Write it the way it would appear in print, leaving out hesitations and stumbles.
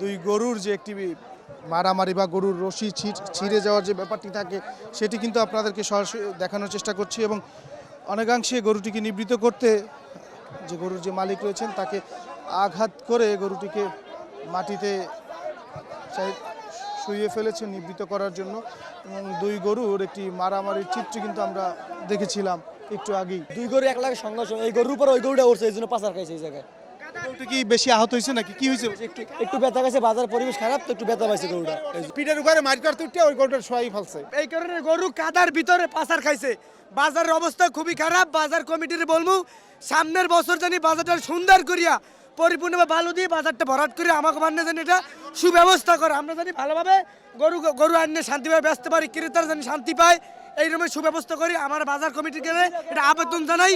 দুই গরুর যে একটি মারামারি বা গরুর রশি ছিঁড়ে যাওয়ার যে ব্যাপারটি থাকে সেটি কিন্তু আপনাদেরকে সরাসরি দেখানোর চেষ্টা করছি এবং অনেকাংশে গরুটিকে নিবৃত্ত করতে যে গরুর যে মালিক রয়েছেন তাকে আঘাত করে গরুটিকে মাটিতে শুইয়ে ফেলেছেন নিবৃত্ত করার জন্য এবং দুই গরুর একটি মারামারির চিত্র কিন্তু আমরা দেখেছিলাম একটু আগেই। দুই গরু এক লাখ সংঘর্ষ, এই গরুর উপর ওই গরুটা উঠছে, এই জন্য পাচার খাইছে এই জায়গায়। গরুটি কি বেশি আহত হয়েছে নাকি কি হয়েছে? একটু একটু ব্যথা গেছে, বাজার পরিবেশ খারাপ তো একটু ব্যথা পাইছে গরুটা। পিঠের উপরে মারি করতে উঠে ওই গরুটা শোয়াই ফেলছে। এই কারণে গরু কাদার ভিতরে পাচার খাইছে। বাজারের অবস্থা খুবই খারাপ। বাজার কমিটির বলবো সামনের বছর জানি বাজারটা সুন্দর করিয়া পরিপূর্ণভাবে ভালো দিয়ে বাজারটা ভরাট করে আমাকে মান্য জানি এটা সুব্যবস্থা করে, আমরা জানি ভালোভাবে গরু আনিয়ে শান্তিভাবে বেচতে পারি, ক্রেতারা জানি শান্তি পায়, এই রকমের সুব্যবস্থা করি। আমার বাজার কমিটির গেলে এটা আবেদন জানাই।